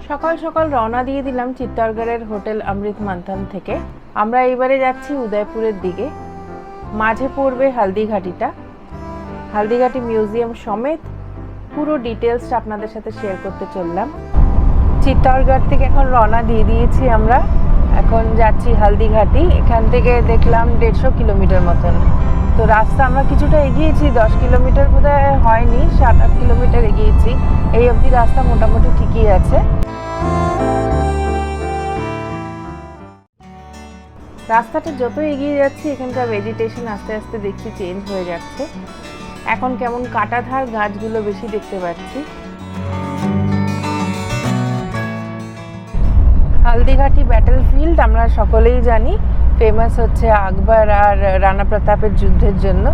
সকাল সকাল রওনা দিয়ে দিলাম চিত্তরগড়ের হোটেল অমৃত মন্থন থেকে। আমরা এবারে যাচ্ছি উদয়পুরের দিকে। মাঝে পড়বে হালদিঘাটিটা। হালদিঘাটি মিউজিয়াম সমেত পুরো ডিটেলসটা আপনাদের সাথে শেয়ার করতে চললাম। চিত্তরগড় থেকে এখন রওনা দিয়ে দিয়েছি আমরা। এখন যাচ্ছি হালদিঘাটি। এখান থেকে দেখলাম 150 কিলোমিটার মতন। তো রাস্তা আমরা কিছুটা এগিয়েছি, 10 কিলোমিটার বোধহয় হয়নি, 7-8 কিলোমিটার এগিয়েছি। এই অবধি রাস্তা মোটামুটি ঠিকই আছে। রাস্তাটা যত এগিয়ে যাচ্ছি এখানকার ভেজিটেশন আস্তে আস্তে দেখছি চেঞ্জ হয়ে যাচ্ছে। এখন কেমন কাঁটাধার গাছগুলো বেশি দেখতে পাচ্ছি। হালদিঘাটি ব্যাটল ফিল্ড আমরা সকলেই জানি ফেমাস হচ্ছে আকবর আর রানা প্রতাপের যুদ্ধের জন্য।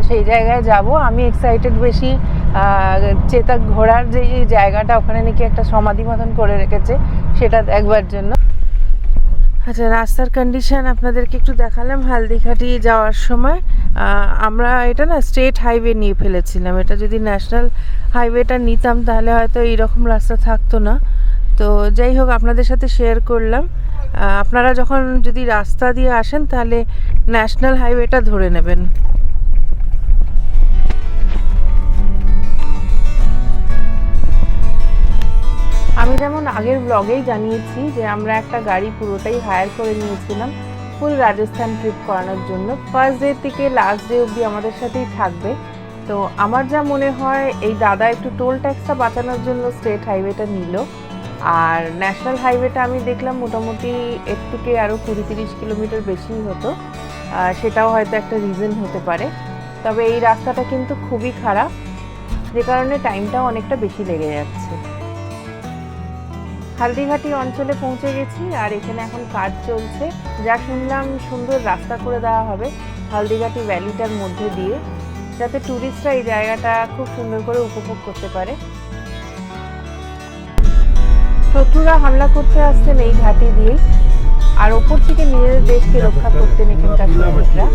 সেই জায়গায় যাব। আমি এক্সাইটেড বেশি চেতক ঘোড়ার যে জায়গাটা, ওখানে নাকি একটা সমাধি মতন করে রেখেছে, সেটা দেখবার জন্য। আচ্ছা, রাস্তার কন্ডিশন আপনাদেরকে একটু দেখালাম। হালদিঘাটি যাওয়ার সময় আমরা এটা না স্টেট হাইওয়ে নিয়ে ফেলেছিলাম। এটা যদি ন্যাশনাল হাইওয়েটা নিতাম তাহলে হয়তো এইরকম রাস্তা থাকতো না। তো যাই হোক, আপনাদের সাথে শেয়ার করলাম। আপনারা যখন যদি রাস্তা দিয়ে আসেন তাহলে ন্যাশনাল হাইওয়েটা ধরে নেবেন। আমি যেমন আগের ব্লগেই জানিয়েছি যে আমরা একটা গাড়ি পুরোটাই হায়ার করে নিয়েছিলাম ফুল রাজস্থান ট্রিপ করানোর জন্য। ফার্স্ট ডে থেকে লাস্ট ডে অবধি আমাদের সাথেই থাকবে। তো আমার যা মনে হয় এই দাদা একটু টোল ট্যাক্সটা বাঁচানোর জন্য স্টেট হাইওয়েটা নিল। আর ন্যাশনাল হাইওয়েটা আমি দেখলাম মোটামুটি এর থেকে আরও 20-30 কিলোমিটার বেশিই হতো। সেটাও হয়তো একটা রিজন হতে পারে। তবে এই রাস্তাটা কিন্তু খুবই খারাপ, যে কারণে টাইমটাও অনেকটা বেশি লেগে যাচ্ছে। হালদিঘাটি অঞ্চলে পৌঁছে গেছি আর এখানে এখন কাজ চলছে। যা শুনলাম সুন্দর রাস্তা করে দেওয়া হবে হালদিঘাটি ভ্যালিটার মধ্যে দিয়ে, যাতে ট্যুরিস্টরা এই জায়গাটা খুব সুন্দর করে উপভোগ করতে পারে। শত্রুরা হামলা করতে আসতেন এই ঘাটি দিয়ে, আর ওপর থেকে নিজেদের দেশকে রক্ষা করতেন এখানকার সৈনিকরা।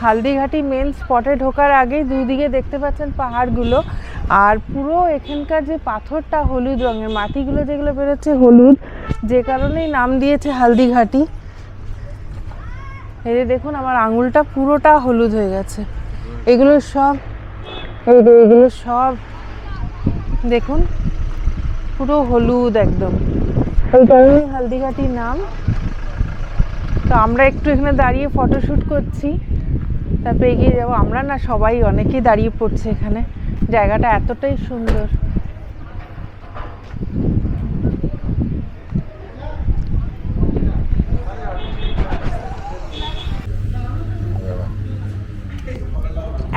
হালদিঘাটি মেন স্পটে ঢোকার আগে দুদিকে দেখতে পাচ্ছেন পাহাড়গুলো, আর পুরো এখানকার যে পাথরটা হলুদ রঙের, মাটিগুলো যেগুলো বেরোচ্ছে হলুদ, যে কারণেই নাম দিয়েছে হালদিঘাটি। এই যে দেখুন, আমার আঙুলটা পুরোটা হলুদ হয়ে গেছে। এগুলো সব দেখুন পুরো হলুদ একদম, এই কারণেই হালদিঘাটির নাম। তো আমরা একটু এখানে দাঁড়িয়ে ফটোশ্যুট করছি, তারপরে এগিয়ে যাবো। আমরা না, সবাই অনেকেই দাঁড়িয়ে পড়ছে এখানে, জায়গাটা এতটাই সুন্দর।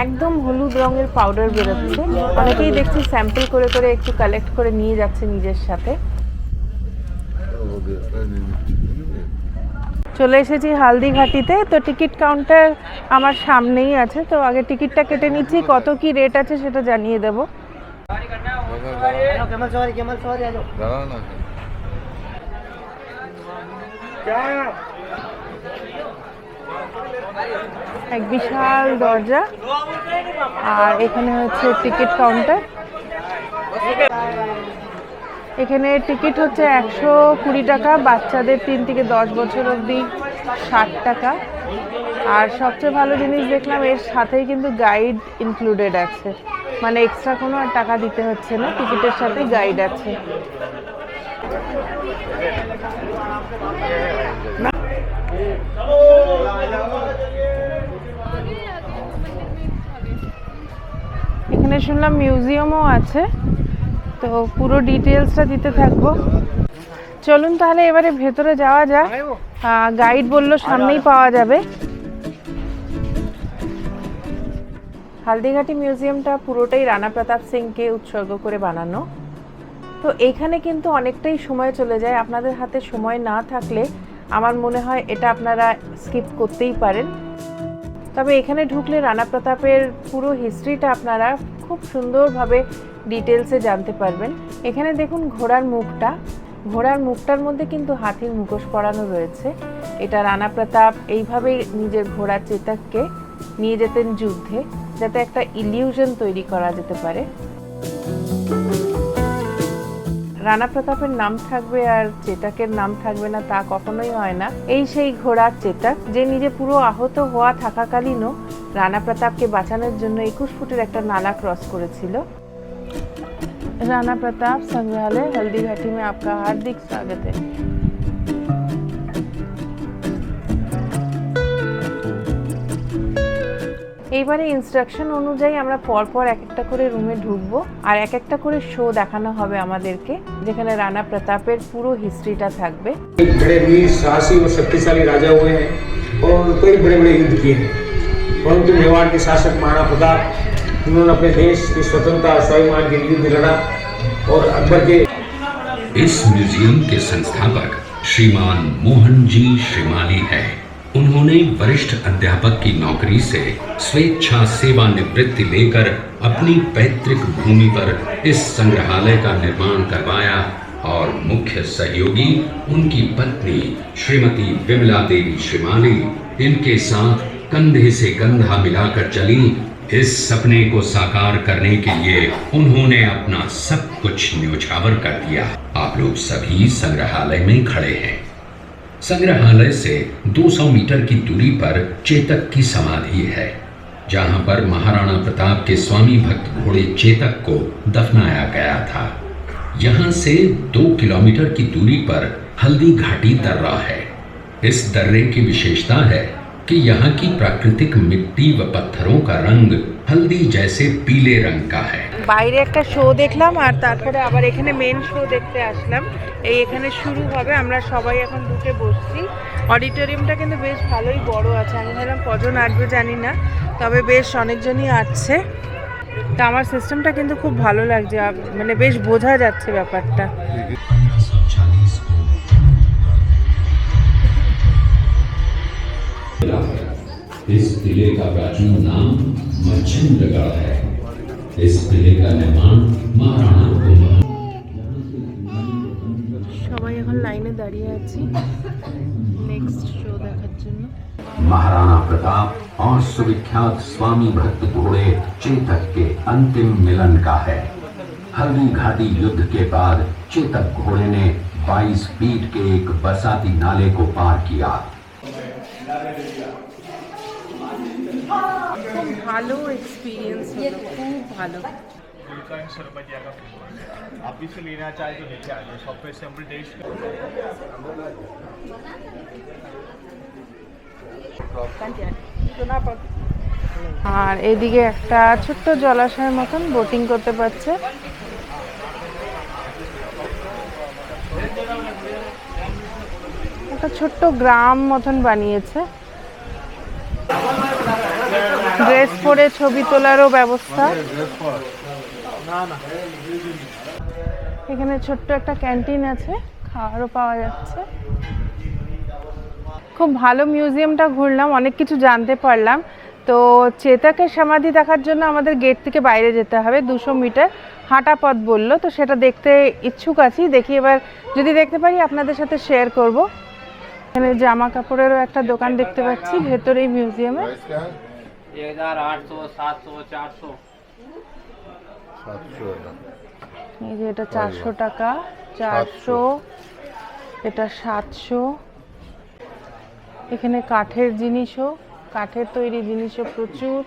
একদম হলুদ রঙের পাউডার বেরোচ্ছে। অনেকেই দেখছি স্যাম্পল করে করে একটু কালেক্ট করে নিয়ে যাচ্ছে নিজের সাথে। চলে এসেছি হালদিঘাটিতে। তো টিকিট কাউন্টার আমার সামনেই আছে, তো আগে টিকিটটা কেটে নিচ্ছি। কত কি রেট আছে সেটা জানিয়ে দেবো। এক বিশাল দরজা, আর এখানে হচ্ছে টিকিট কাউন্টার। এখানে টিকিট হচ্ছে 120 টাকা, বাচ্চাদের 3 থেকে 10 বছর অবধি 60 টাকা। আর সবচেয়ে ভালো জিনিস দেখলাম, এর সাথেই কিন্তু গাইড ইনক্লুডেড আছে, মানে এক্সট্রা কোনো আর টাকা দিতে হচ্ছে না, টিকিটের সাথে গাইড আছে। এখানে শুনলাম মিউজিয়ামও আছে, তো পুরো ডিটেলসটা দিতে থাকবো। চলুন তাহলে এবারে ভেতরে যাওয়া যাক। গাইড বললো সামনেই পাওয়া যাবে। হালদিঘাটি মিউজিয়ামটা পুরোটাই রানা প্রতাপ সিংকে উৎসর্গ করে বানানো। তো এইখানে কিন্তু অনেকটাই সময় চলে যায়। আপনাদের হাতে সময় না থাকলে আমার মনে হয় এটা আপনারা স্কিপ করতেই পারেন। তবে এখানে ঢুকলে রানা প্রতাপের পুরো হিস্ট্রিটা আপনারা খুব সুন্দরভাবে ডিটেলসে জানতে পারবেন। এখানে দেখুন ঘোড়ার মুখটার মধ্যে কিন্তু হাতির মুখোশ পরানো রয়েছে। এটা রানা প্রতাপ এইভাবেই নিজের ঘোড়া চেতককে নিয়ে যেতেন যুদ্ধে, যাতে একটা ইলিউশন তৈরি করা যেতে পারে। রানা প্রতাপের নাম থাকবে আর চেতকের নাম থাকবে না তা কখনোই হয় না। এই সেই ঘোড়ার চেতক যে নিজে পুরো আহত হওয়া থাকাকালীনও রানা প্রতাপকে বাঁচানোর জন্য 21 ফুটের একটা নালা ক্রস করেছিল। রানা प्रताप संग्रहालय हल्दीघाटी में आपका हार्दिक स्वागत है। এইবারে ইনস্ট্রাকশন অনুযায়ী আমরা পরপর এক একটা করে রুমে ঢুকবো আর এক একটা করে শো দেখানো হবে আমাদেরকে, যেখানে রানা প্রতাপের পুরো হিস্ট্রিটা থাকবে। बड़े वीर साहसी और शक्तिशाली राजा हुए हैं और कई बड़े बड़े युद्ध किए हैं, परंतु मेवाड़ के शासक महाराणा प्रताप जिन्होंने अपने देश की स्वतंत्रता स्वाभिमान के लिए युद्ध लड़ा और अकबर के। इस म्यूजियम के संस्थापक श्रीमान मोहन जी श्रीमाली है। उन्होंने वरिष्ठ अध्यापक की नौकरी से स्वेच्छा सेवानिवृत्ति लेकर अपनी पैतृक भूमि पर इस संग्रहालय का निर्माण करवाया और मुख्य सहयोगी उनकी पत्नी श्रीमती विमला देवी श्रीमाली इनके साथ कंधे से कंधा मिलाकर चली। इस सपने को साकार करने के लिए उन्होंने अपना सब कुछ न्योछावर कर दिया। आप लोग सभी संग्रहालय में खड़े हैं। संग्रहालय से 200 मीटर की दूरी पर चेतक की समाधि है, जहां पर महाराणा प्रताप के स्वामी भक्त घोड़े चेतक को दफनाया गया था। यहां से 2 किलोमीटर की दूरी पर हल्दी घाटी दर्रा है। इस दर्रे की विशेषता है कि यहाँ की प्राकृतिक मिट्टी व पत्थरों का रंग हल्दी जैसे पीले रंग का है। বাইরে একটা শো দেখলাম আর তারপরে আবার এখানে মেন শো দেখতে আসলাম। এই এখানে শুরু হবে, আমরা সবাই এখন ঢুকে বসছি। অডিটোরিয়ামটা কিন্তু বেশ ভালোই বড় আছে, আমি ভাবলাম কজন আসবে জানি না, তবে বেশ অনেকজনই আসছে। তা আমার সিস্টেমটা কিন্তু খুব ভালো লাগছে, মানে বেশ বোঝা যাচ্ছে ব্যাপারটা। इस किले का प्राचीन नाम मच्छिंद्रगढ़ है। इस किले का निर्माण महाराणा সবাই এখন লাইনে দাঁড়িয়ে আছি নেক্সট শো দেখার জন্য। महाराणा प्रताप और सुविख्यात स्वामी भक्त घोड़े चेतक के अंतिम मिलन का है। हल्दी घाटी युद्ध के बाद चेतक घोड़े ने 22 फीट के एक बरसाती नाले को पार किया। খুব ভালো এক্সপিরিয়েন্স হলো, খুব ভালো। आप भी से लेना चाहे तो लेके आ जाए, शॉप पे सैंपल टेस्ट। আর এদিকে একটা ছোট্ট জলাশয়ের মতন বোটিং করতে পারছে। একটা ছোট্ট গ্রাম মতন বানিয়েছে, ড্রেস পরে ছবি তোলারও ব্যবস্থা। এখানে ছোট্ট একটা ক্যান্টিন আছে, খাবারও পাওয়া যাচ্ছে। খুব ভালো মিউজিয়ামটা ঘুরলাম, অনেক কিছু জানতে পারলাম। তো চেতকের সমাধি দেখার জন্য আমাদের গেট থেকে বাইরে যেতে হবে, 200 মিটার হাঁটা পথ বললো, তো সেটা দেখতে ইচ্ছুক আছি। দেখি এবার যদি দেখতে পারি আপনাদের সাথে শেয়ার করব। এখানে জামা কাপড়েরও একটা দোকান দেখতে পাচ্ছি ভেতরে এই মিউজিয়ামে। 1800 700 400। এই যে এটা 400 টাকা, 400, এটা 700। এখানে কাঠের জিনিসও, কাঠের তৈরি জিনিসও প্রচুর।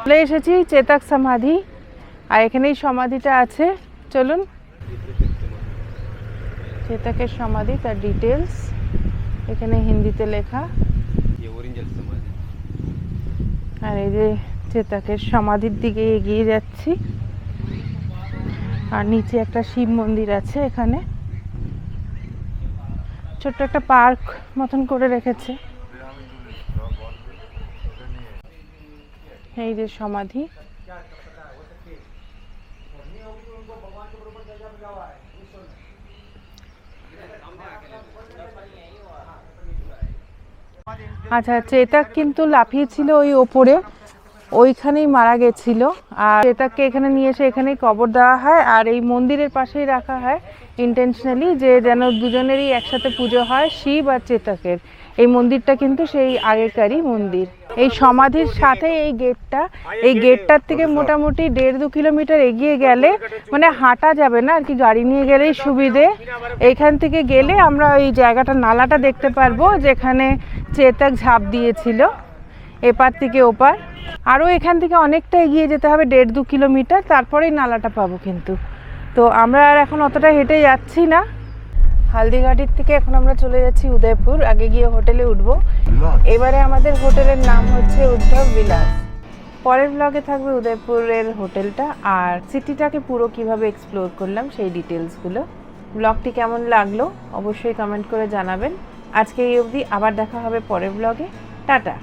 চলে এসেছি চেতক সমাধি, আর এখানেই সমাধিটা আছে। চলুন, চেতকের সমাধি, তার ডিটেলস এখানে হিন্দিতে লেখা। আর এই যে চেতকের সমাধির দিকে এগিয়ে যাচ্ছি, আর নিচে একটা শিব মন্দির আছে। এখানে ছোট্ট একটা পার্ক মতন করে রেখেছে। এই যে সমাধি, আচ্ছা চেতক কিন্তু লাফিয়েছিল ওই ওপরে, ওইখানেই মারা গেছিল। আর চেতাককে এখানে নিয়ে এসে এখানেই কবর দেওয়া হয়, আর এই মন্দিরের পাশেই রাখা হয় ইন্টেনশনালি, যে যেন দুজনেরই একসাথে পুজো হয়, শিব আর চেতাকের। এই মন্দিরটা কিন্তু সেই আগেকারই মন্দির। এই সমাধির সাথে এই গেটটার থেকে মোটামুটি 1.5-2 কিলোমিটার এগিয়ে গেলে, মানে হাঁটা যাবে না আর কি, গাড়ি নিয়ে গেলেই সুবিধে। এইখান থেকে গেলে আমরা ওই জায়গাটা, নালাটা দেখতে পারবো যেখানে চেতাক ঝাঁপ দিয়েছিল, এপার থেকে ওপার। আরও এখান থেকে অনেকটা এগিয়ে যেতে হবে, 1.5-2 কিলোমিটার, তারপরেই নালাটা পাবো কিন্তু। তো আমরা আর এখন অতটা হেঁটে যাচ্ছি না। হালদিঘাটির থেকে এখন আমরা চলে যাচ্ছি উদয়পুর, আগে গিয়ে হোটেলে উঠবো। এবারে আমাদের হোটেলের নাম হচ্ছে উদ্ধব বিলাস। পরের ব্লগে থাকবে উদয়পুরের হোটেলটা আর সিটিটাকে পুরো কিভাবে এক্সপ্লোর করলাম সেই ডিটেলসগুলো। ব্লগটি কেমন লাগলো অবশ্যই কমেন্ট করে জানাবেন। আজকে এই অবধি, আবার দেখা হবে পরের ব্লগে। টাটা।